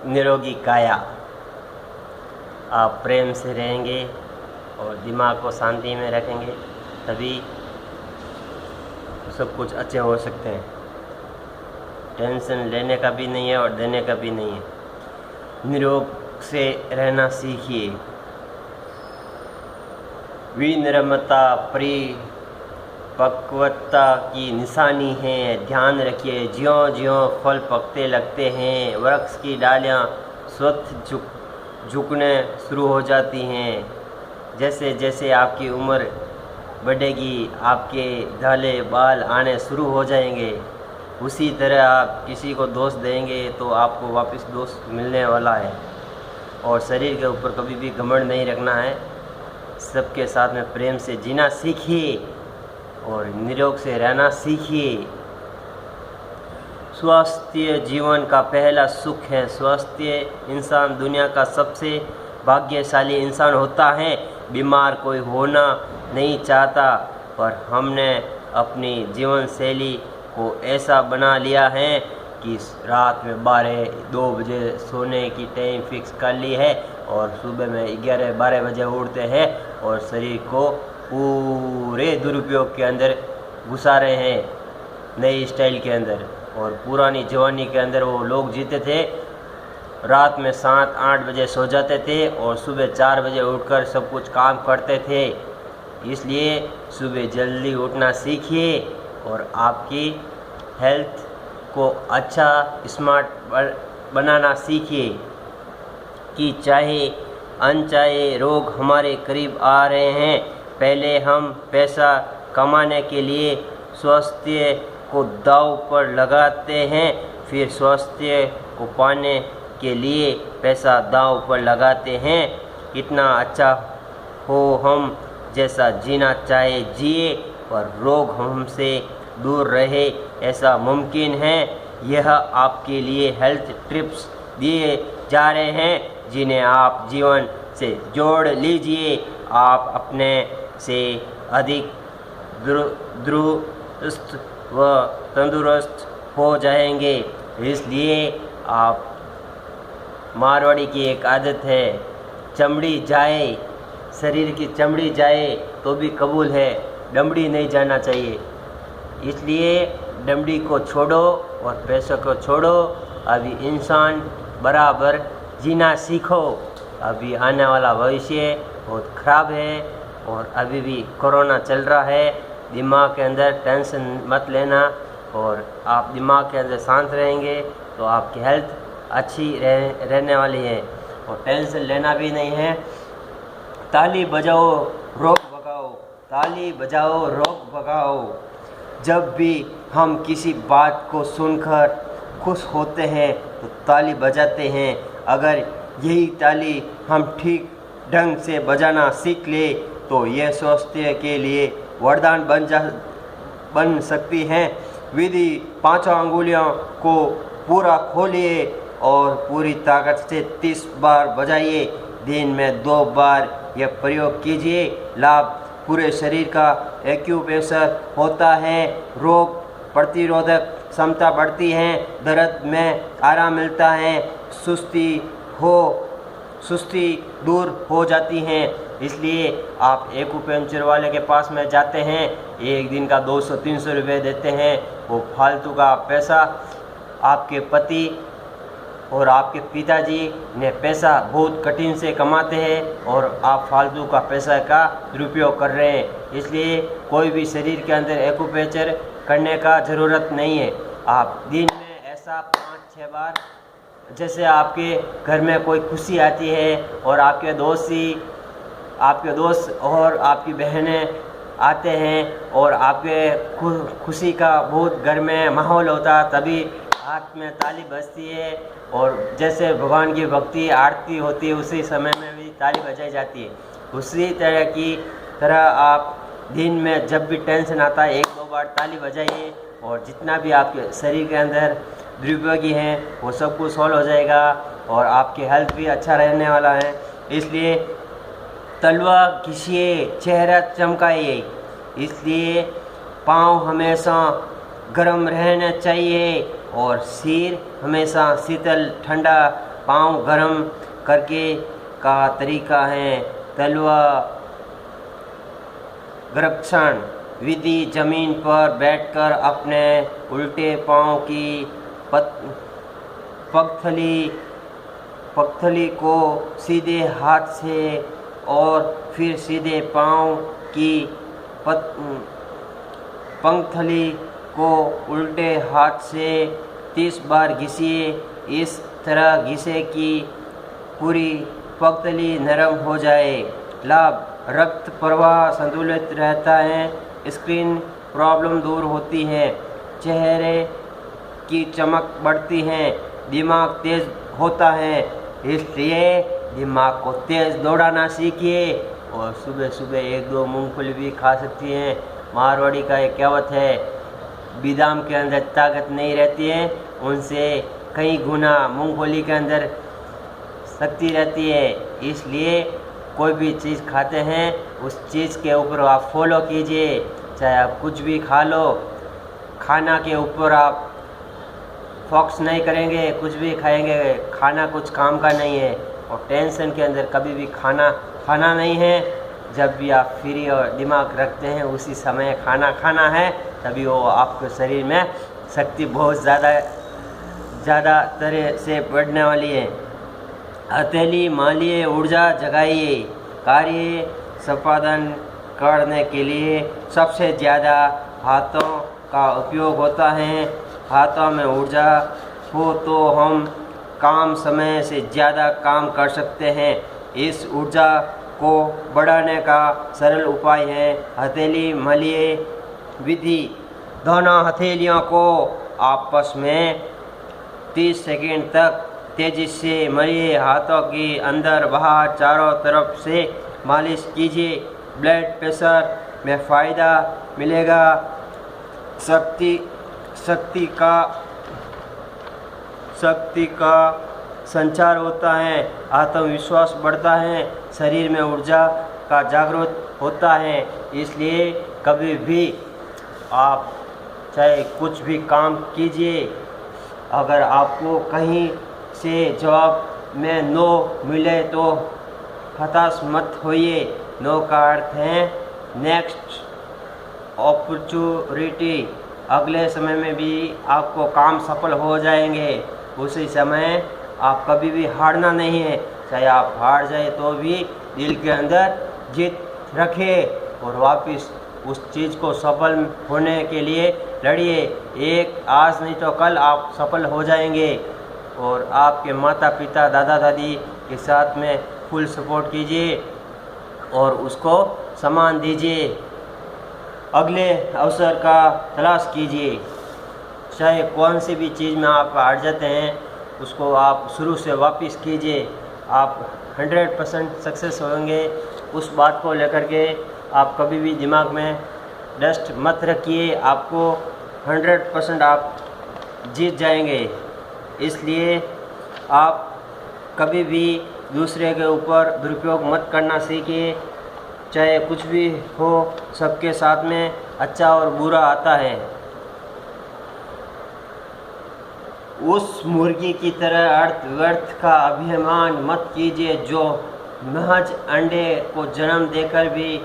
निरोगी काया। आप प्रेम से रहेंगे और दिमाग को शांति में रखेंगे, तभी सब कुछ अच्छे हो सकते हैं। टेंशन लेने का भी नहीं है और देने का भी नहीं है। निरोग से रहना सीखिए। विनम्रता परिपक्वता की निशानी है। ध्यान रखिए, ज्यों ज्यों फल पकते लगते हैं, वृक्ष की डालियाँ स्वतः झुकने शुरू हो जाती हैं। जैसे जैसे आपकी उम्र बढ़ेगी, आपके धले बाल आने शुरू हो जाएंगे। उसी तरह आप किसी को दोष देंगे तो आपको वापस दोष मिलने वाला है। और शरीर के ऊपर कभी भी घमंड नहीं रखना है। सबके साथ में प्रेम से जीना सीखिए और निरोग से रहना सीखिए। स्वस्थ जीवन का पहला सुख है। स्वस्थ इंसान दुनिया का सबसे भाग्यशाली इंसान होता है। बीमार कोई होना नहीं चाहता, पर हमने अपनी जीवन शैली को ऐसा बना लिया है कि रात में 2 बजे सोने की टाइम फिक्स कर ली है और सुबह में 11-12 बजे उठते हैं और शरीर को पूरे दुरुपयोग के अंदर घुसा रहे हैं, नई स्टाइल के अंदर। और पुरानी जवानी के अंदर वो लोग जीते थे, रात में 7-8 बजे सो जाते थे और सुबह 4 बजे उठकर सब कुछ काम करते थे। इसलिए सुबह जल्दी उठना सीखिए और आपकी हेल्थ को अच्छा स्मार्ट बनाना सीखिए कि चाहे अनचाहे रोग हमारे करीब आ रहे हैं। पहले हम पैसा कमाने के लिए स्वास्थ्य को दांव पर लगाते हैं, फिर स्वास्थ्य को पाने के लिए पैसा दांव पर लगाते हैं। कितना अच्छा हो हम जैसा जीना चाहे जिए, पर रोग हमसे दूर रहे ऐसा मुमकिन है। यह आपके लिए हेल्थ टिप्स दिए जा रहे हैं जिन्हें आप जीवन से जोड़ लीजिए। आप अपने से अधिक दुरुस्त व तंदुरुस्त हो जाएंगे। इसलिए आप मारवाड़ी की एक आदत है, चमड़ी जाए, शरीर की चमड़ी जाए तो भी कबूल है, डमड़ी नहीं जाना चाहिए। इसलिए डमड़ी को छोड़ो और पैसों को छोड़ो। अभी इंसान बराबर जीना सीखो। अभी आने वाला भविष्य बहुत ख़राब है और अभी भी कोरोना चल रहा है। दिमाग के अंदर टेंशन मत लेना और आप दिमाग के अंदर शांत रहेंगे तो आपकी हेल्थ अच्छी रहने वाली है और टेंशन लेना भी नहीं है। ताली बजाओ रोग भगाओ, ताली बजाओ रोग भगाओ। जब भी हम किसी बात को सुनकर खुश होते हैं तो ताली बजाते हैं। अगर यही ताली हम ठीक ढंग से बजाना सीख ले तो यह स्वास्थ्य के लिए वरदान बन सकती है। विधि 5 अंगुलियों को पूरा खोलिए और पूरी ताकत से 30 बार बजाइए। दिन में 2 बार यह प्रयोग कीजिए। लाभ पूरे शरीर का एक्यूप्रेशर होता है, रोग प्रतिरोधक क्षमता बढ़ती है, दर्द में आराम मिलता है, सुस्ती दूर हो जाती है। इसलिए आप एक्यूपंक्चर वाले के पास में जाते हैं, एक दिन का 200-300 रुपये देते हैं। वो फालतू का पैसा आपके पति और आपके पिताजी ने पैसा बहुत कठिन से कमाते हैं और आप फालतू का पैसा का दुरुपयोग कर रहे हैं। इसलिए कोई भी शरीर के अंदर एक्यूपंक्चर करने का ज़रूरत नहीं है। आप दिन में ऐसा 5-6 बार, जैसे आपके घर में कोई खुशी आती है और आपके दोस्त और आपकी बहनें आते हैं और आपके खुशी का बहुत घर में माहौल होता, तभी हाथ में ताली बजती है और जैसे भगवान की भक्ति आरती होती है उसी समय में भी ताली बजाई जाती है। उसी तरह आप दिन में जब भी टेंशन आता है 1-2 बार ताली बजाइए और जितना भी आपके शरीर के अंदर दुरुपयोगी हैं वो सब कुछ सॉल्व हो जाएगा और आपकी हेल्थ भी अच्छा रहने वाला है। इसलिए तलवा खींचिए, चेहरा चमकाइए। इसलिए पाँव हमेशा गर्म रहना चाहिए और सिर हमेशा शीतल ठंडा पाँव गर्म करके का तरीका है। तलवा गृक्षण विधि जमीन पर बैठकर अपने उल्टे पाँव की पगथली को सीधे हाथ से और फिर सीधे पाँव की पंखथली को उल्टे हाथ से 30 बार घिसिए। इस तरह घिसे कि पूरी पगथली नरम हो जाए। लाभ: रक्त प्रवाह संतुलित रहता है, स्किन प्रॉब्लम दूर होती है, चेहरे की चमक बढ़ती है, दिमाग तेज होता है। इसलिए दिमाग को तेज दौड़ाना सीखिए और सुबह सुबह 1-2 मूंगफली भी खा सकती हैं। मारवाड़ी का एक कहावत है, बादाम के अंदर ताकत नहीं रहती है, उनसे कई गुना मूंगफली के अंदर शक्ति रहती है। इसलिए कोई भी चीज़ खाते हैं उस चीज़ के ऊपर आप फॉलो कीजिए। चाहे आप कुछ भी खा लो, खाना के ऊपर आप फोकस नहीं करेंगे, कुछ भी खाएंगे, खाना कुछ काम का नहीं है। और टेंशन के अंदर कभी भी खाना नहीं है। जब भी आप फ्री और दिमाग रखते हैं उसी समय खाना खाना है, तभी वो आपके शरीर में शक्ति बहुत ज़्यादा तरह से बढ़ने वाली है। हथेली मालिए, ऊर्जा जगाइए। कार्य संपादन करने के लिए सबसे ज़्यादा हाथों का उपयोग होता है। हाथों में ऊर्जा हो तो हम काम समय से ज़्यादा काम कर सकते हैं। इस ऊर्जा को बढ़ाने का सरल उपाय है हथेली मलिए विधि। दोनों हथेलियों को आपस में 30 सेकंड तक तेजी से मलिए। हाथों की अंदर बाहर चारों तरफ से मालिश कीजिए। ब्लड प्रेशर में फ़ायदा मिलेगा। शक्ति का संचार होता है, आत्मविश्वास बढ़ता है, शरीर में ऊर्जा का जागृत होता है। इसलिए कभी भी आप चाहे कुछ भी काम कीजिए, अगर आपको कहीं से जवाब में नो मिले तो हताश मत होइए। नो का अर्थ है नेक्स्ट अपॉर्चुनिटी। अगले समय में भी आपको काम सफल हो जाएंगे। उसी समय आप कभी भी हारना नहीं है। चाहे आप हार जाए तो भी दिल के अंदर जीत रखें और वापस उस चीज़ को सफल होने के लिए लड़िए। एक आज नहीं तो कल आप सफल हो जाएंगे। और आपके माता पिता दादा दादी के साथ में फुल सपोर्ट कीजिए और उसको सम्मान दीजिए। अगले अवसर का तलाश कीजिए। चाहे कौन सी भी चीज़ में आप हार जाते हैं उसको आप शुरू से वापस कीजिए। आप 100% सक्सेस होंगे। उस बात को लेकर के आप कभी भी दिमाग में डस्ट मत रखिए। आपको 100% आप जीत जाएंगे। इसलिए आप कभी भी दूसरे के ऊपर दुरुपयोग मत करना सीखिए। चाहे कुछ भी हो, सबके साथ में अच्छा और बुरा आता है। उस मुर्गी की तरह अर्थ का अभिमान मत कीजिए जो महज अंडे को जन्म देकर भी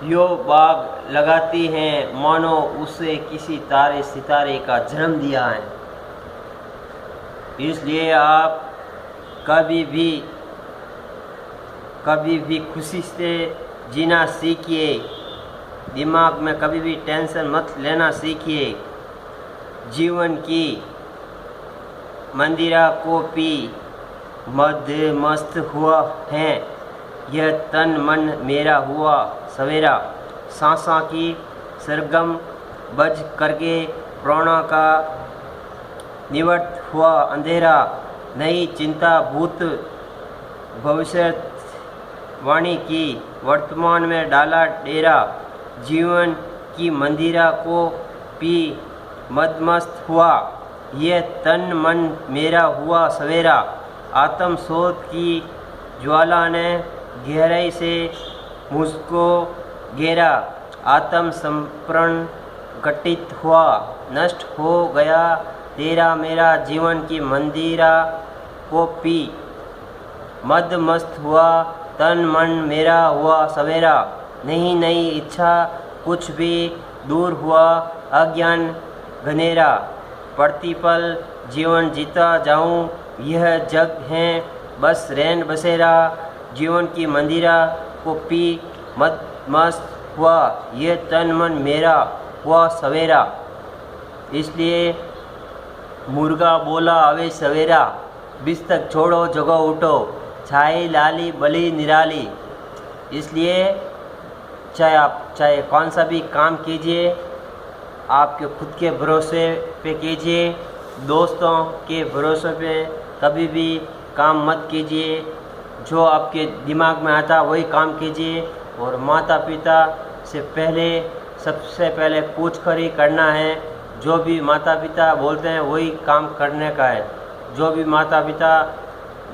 यो बाग लगाती हैं मानो उसे किसी तारे सितारे का जन्म दिया है। इसलिए आप कभी भी खुशी से जीना सीखिए। दिमाग में कभी भी टेंशन मत लेना सीखिए। जीवन की मंदिरा को पी मद मस्त हुआ है, यह तन मन मेरा हुआ सवेरा। सांसा की सरगम बज करके प्राणों का निवृत्त हुआ अंधेरा। नई चिंता भूत भविष्यवाणी की वर्तमान में डाला डेरा। जीवन की मंदिरा को पी मदमस्त हुआ, ये तन मन मेरा हुआ सवेरा। आत्म शोध की ज्वाला ने गहराई से मुझको घेरा। आत्म संप्रण घटित हुआ, नष्ट हो गया तेरा मेरा जीवन की मंदिरा। को पी मद मस्त हुआ तन मन मेरा हुआ सवेरा। नहीं नहीं इच्छा कुछ भी दूर हुआ अज्ञान घनेरा। प्रतिपल जीवन जीता जाऊं यह जग है बस रैन बसेरा। जीवन की मंदिरा को पी मद मस्त हुआ ये तन मन मेरा हुआ सवेरा। इसलिए मुर्गा बोला अवे सवेरा। बिस्तक छोड़ो जगो उठो छाई लाली बली निराली। इसलिए चाहे कौन सा भी काम कीजिए आपके खुद के भरोसे पे कीजिए, दोस्तों के भरोसे पे कभी भी काम मत कीजिए। जो आपके दिमाग में आता वही काम कीजिए और माता पिता से सबसे पहले पूछ कर ही करना है। जो भी माता पिता बोलते हैं वही काम करने का है। जो भी माता पिता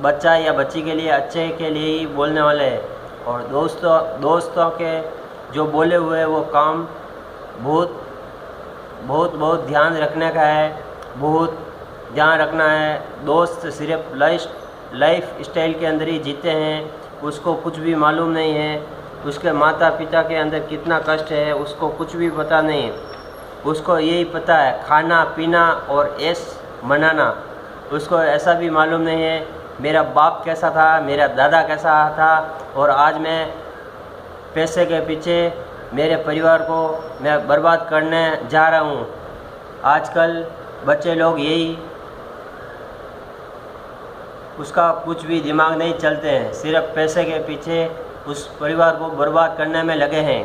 बच्चा या बच्ची के लिए अच्छे के लिए ही बोलने वाले हैं और दोस्तों के जो बोले हुए वो काम बहुत ध्यान रखने का है, बहुत ध्यान रखना है। दोस्त सिर्फ लाइफ स्टाइल के अंदर ही जीते हैं, उसको कुछ भी मालूम नहीं है उसके माता पिता के अंदर कितना कष्ट है, उसको कुछ भी पता नहीं। उसको यही पता है खाना पीना और ऐश मनाना। उसको ऐसा भी मालूम नहीं है मेरा बाप कैसा था, मेरा दादा कैसा था और आज मैं पैसे के पीछे मेरे परिवार को मैं बर्बाद करने जा रहा हूँ। आजकल बच्चे लोग यही उसका कुछ भी दिमाग नहीं चलते हैं, सिर्फ पैसे के पीछे उस परिवार को बर्बाद करने में लगे हैं।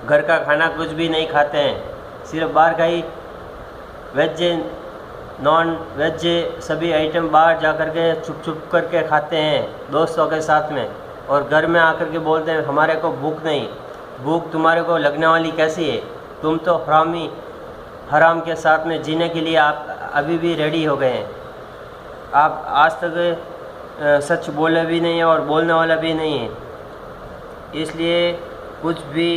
घर का खाना कुछ भी नहीं खाते हैं, सिर्फ बाहर का ही वेज नॉन वेज सभी आइटम बाहर जा कर के छुप करके खाते हैं दोस्तों के साथ में। और घर में आकर के बोलते हैं हमारे को भूख नहीं। भूख तुम्हारे को लगने वाली कैसी है? तुम तो हराम के साथ में जीने के लिए आप अभी भी रेडी हो गए हैं। आप आज तक सच बोले भी नहीं है और बोलने वाला भी नहीं है। इसलिए कुछ भी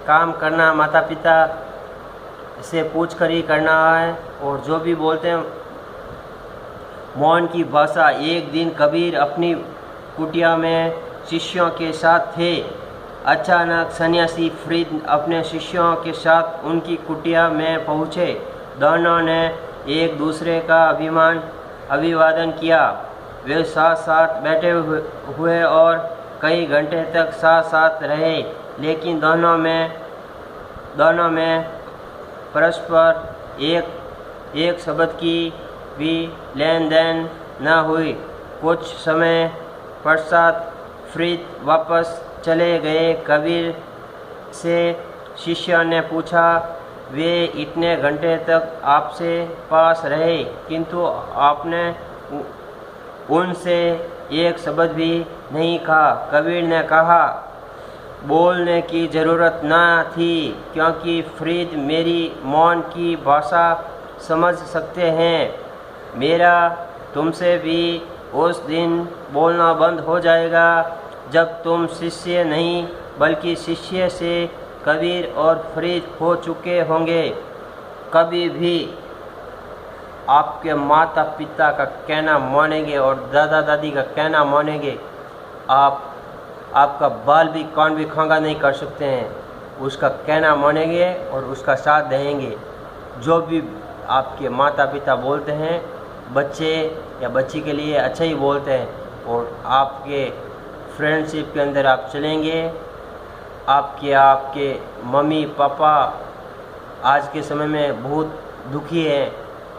काम करना माता पिता से पूछ कर ही करना है। और जो भी बोलते हैं मौन की भाषा। एक दिन कबीर अपनी कुटिया में शिष्यों के साथ थे। अचानक सन्यासी फरीद अपने शिष्यों के साथ उनकी कुटिया में पहुँचे। दोनों ने एक दूसरे का अभिवादन किया। वे साथ साथ बैठे हुए और कई घंटे तक साथ रहे, लेकिन दोनों में परस्पर एक शब्द की भी लेन देन न हुई। कुछ समय पश्चात फरीद वापस चले गए। कबीर से शिष्य ने पूछा, वे इतने घंटे तक आपसे पास रहे किंतु आपने उनसे एक शब्द भी नहीं कहा। कबीर ने कहा, बोलने की ज़रूरत न थी क्योंकि फरीद मेरी मौन की भाषा समझ सकते हैं। मेरा तुमसे भी उस दिन बोलना बंद हो जाएगा जब तुम शिष्य नहीं बल्कि शिष्य से कबीर और फरीद हो चुके होंगे। कभी भी आपके माता पिता का कहना मानेंगे और दादा दादी का कहना मानेंगे, आपका बाल भी कौन भी खंगा नहीं कर सकते हैं। उसका कहना मानेंगे और उसका साथ देंगे। जो भी आपके माता पिता बोलते हैं बच्चे या बच्ची के लिए अच्छा ही बोलते हैं। और आपके फ्रेंडशिप के अंदर आप चलेंगे। आपके मम्मी पापा आज के समय में बहुत दुखी हैं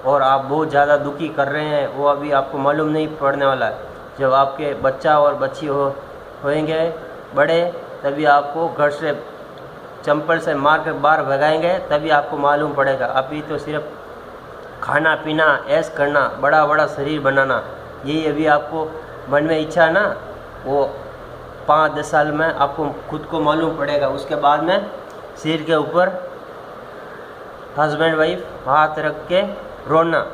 और आप बहुत ज़्यादा दुखी कर रहे हैं, वो अभी आपको मालूम नहीं पड़ने वाला। जब आपके बच्चा और बच्ची होएंगे बड़े, तभी आपको घर से चंपल से मार कर बाहर भगाएंगे, तभी आपको मालूम पड़ेगा। अभी तो सिर्फ खाना पीना ऐश करना, बड़ा शरीर बनाना, यही अभी आपको मन में इच्छा है ना, वो 5-10 साल में आपको खुद को मालूम पड़ेगा। उसके बाद में सिर के ऊपर हस्बैंड वाइफ हाथ रख के रोना।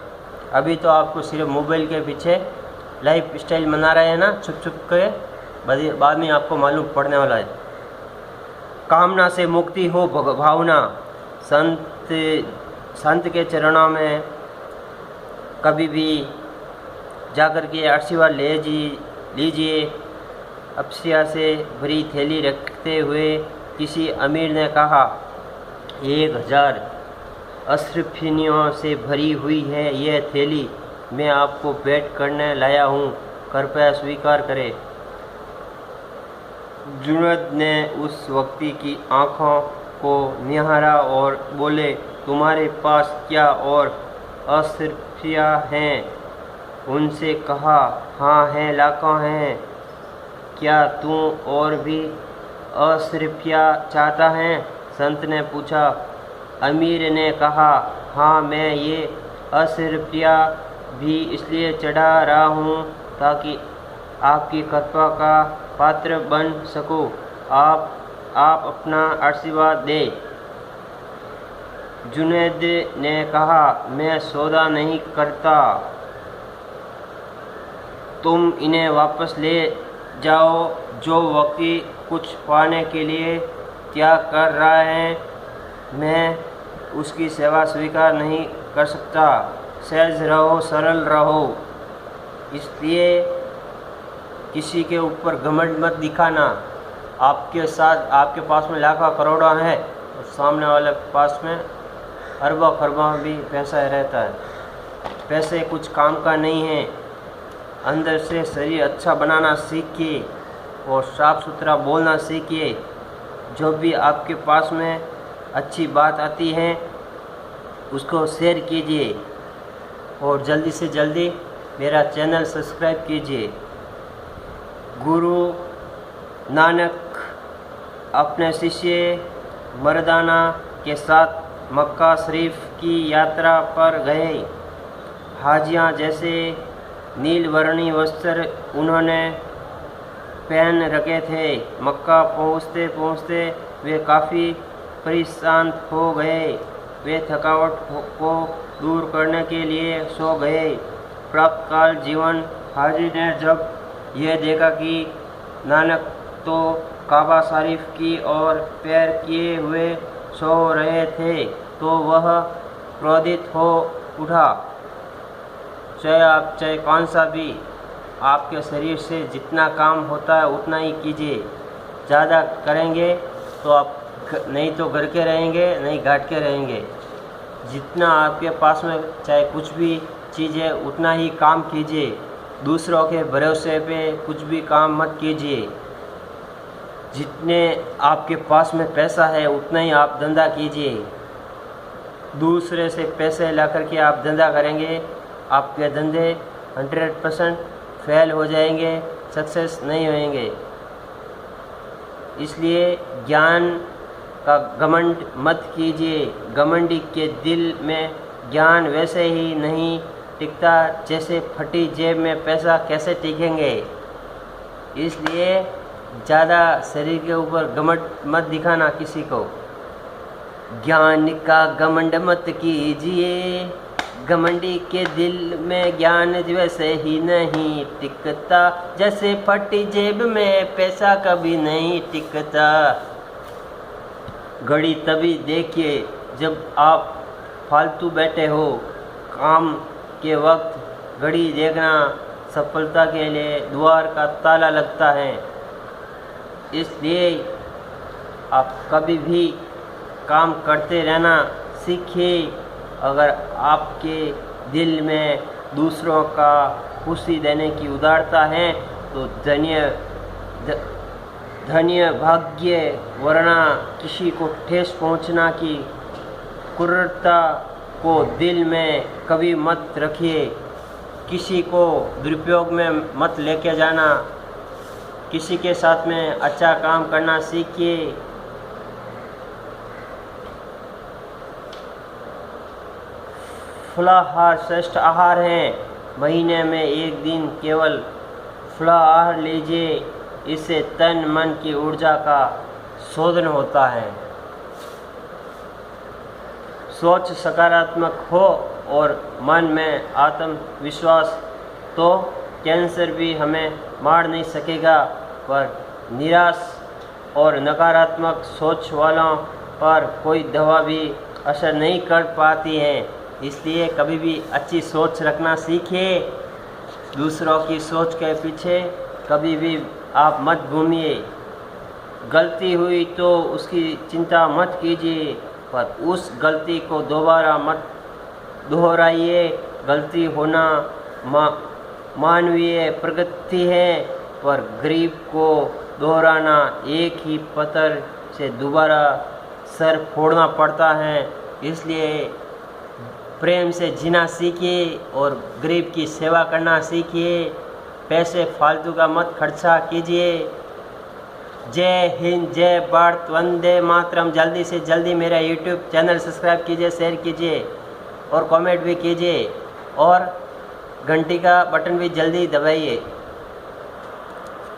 अभी तो आपको सिर्फ मोबाइल के पीछे लाइफ स्टाइल मना रहे हैं ना, छुप के, बाद में आपको मालूम पड़ने वाला है। कामना से मुक्ति हो भावना। संत के चरणों में कभी भी जाकर के आशीर्वाद लीजिए। अप्सिया से भरी थैली रखते हुए किसी अमीर ने कहा, 1000 अशरफियों से भरी हुई है यह थैली, मैं आपको भेंट करने लाया हूँ, कृपया स्वीकार करें। जुनैद ने उस व्यक्ति की आँखों को निहारा और बोले, तुम्हारे पास क्या और अशरफियाँ हैं? उनसे कहा, हाँ हैं, लाखों हैं। क्या तू और भी अशरफियाँ चाहता है? संत ने पूछा। अमीर ने कहा, हाँ, मैं ये अशरफियाँ भी इसलिए चढ़ा रहा हूँ ताकि आपकी कृपा का पात्र बन सकूँ। आप अपना आशीर्वाद दें। जुनैद ने कहा, मैं सौदा नहीं करता, तुम इन्हें वापस ले जाओ। जो व्यक्ति कुछ पाने के लिए त्याग कर रहा है, मैं उसकी सेवा स्वीकार नहीं कर सकता। सहज रहो, सरल रहो। इसलिए किसी के ऊपर घमंड मत दिखाना। आपके पास में लाखों करोड़ों हैं और सामने वाले के पास में अरबों खरबों भी पैसा रहता है। पैसे कुछ काम का नहीं है। अंदर से शरीर अच्छा बनाना सीखिए और साफ सुथरा बोलना सीखिए। जो भी आपके पास में अच्छी बात आती है उसको शेयर कीजिए और जल्दी से जल्दी मेरा चैनल सब्सक्राइब कीजिए। गुरु नानक अपने शिष्य मर्दाना के साथ मक्का शरीफ की यात्रा पर गए। हाजियाँ जैसे नीलवर्णी वस्त्र उन्होंने पहन रखे थे। मक्का पहुँचते पहुँचते वे काफ़ी परेशान हो गए। वे थकावट को दूर करने के लिए सो गए। प्रातःकाल जीवन हाजी ने जब यह देखा कि नानक तो काबा शरीफ की ओर पैर किए हुए सो रहे थे तो वह क्रोधित हो उठा। चाहे कौन सा भी आपके शरीर से जितना काम होता है उतना ही कीजिए। ज़्यादा करेंगे तो आप नहीं तो घर के रहेंगे, नहीं घाट के रहेंगे। जितना आपके पास में चाहे कुछ भी चीज़ है उतना ही काम कीजिए। दूसरों के भरोसे पे कुछ भी काम मत कीजिए। जितने आपके पास में पैसा है उतना ही आप धंधा कीजिए। दूसरे से पैसे ला करके आप धंधा करेंगे, आपके धंधे 100% फेल हो जाएंगे, सक्सेस नहीं होंगे। इसलिए ज्ञान का घमंड मत कीजिए। घमंडी के दिल में ज्ञान वैसे ही नहीं टिकता जैसे फटी जेब में पैसा कैसे टिकेंगे। इसलिए ज़्यादा शरीर के ऊपर घमंड मत दिखाना किसी को। ज्ञान का घमंड मत कीजिए, घमंडी के दिल में ज्ञान वैसे ही नहीं टिकता जैसे फटी जेब में पैसा कभी नहीं टिकता। घड़ी तभी देखिए जब आप फालतू बैठे हो। काम के वक्त घड़ी देखना सफलता के लिए द्वार का ताला लगता है। इसलिए आप कभी भी काम करते रहना सीखिए। अगर आपके दिल में दूसरों का खुशी देने की उदारता है तो धन्य भाग्य, वरना किसी को ठेस पहुंचना की क्रूरता को दिल में कभी मत रखिए। किसी को दुरुपयोग में मत लेके जाना। किसी के साथ में अच्छा काम करना सीखिए। फलाहार श्रेष्ठ आहार है। महीने में एक दिन केवल फलाहार लीजिए। इससे तन मन की ऊर्जा का शोधन होता है। सोच सकारात्मक हो और मन में आत्मविश्वास तो कैंसर भी हमें मार नहीं सकेगा। पर निराश और नकारात्मक सोच वालों पर कोई दवा भी असर नहीं कर पाती है। इसलिए कभी भी अच्छी सोच रखना सीखिए। दूसरों की सोच के पीछे कभी भी आप मत घूमिए। गलती हुई तो उसकी चिंता मत कीजिए, पर उस गलती को दोबारा मत दोहराइए। गलती होना मानवीय प्रगति है, पर गरीब को दोहराना एक ही पत्थर से दोबारा सर फोड़ना पड़ता है। इसलिए प्रेम से जीना सीखिए और गरीब की सेवा करना सीखिए। पैसे फालतू का मत खर्चा कीजिए। जय हिंद, जय भारत, वंदे मातरम। जल्दी से जल्दी मेरा यूट्यूब चैनल सब्सक्राइब कीजिए, शेयर कीजिए और कमेंट भी कीजिए और घंटी का बटन भी जल्दी दबाइए।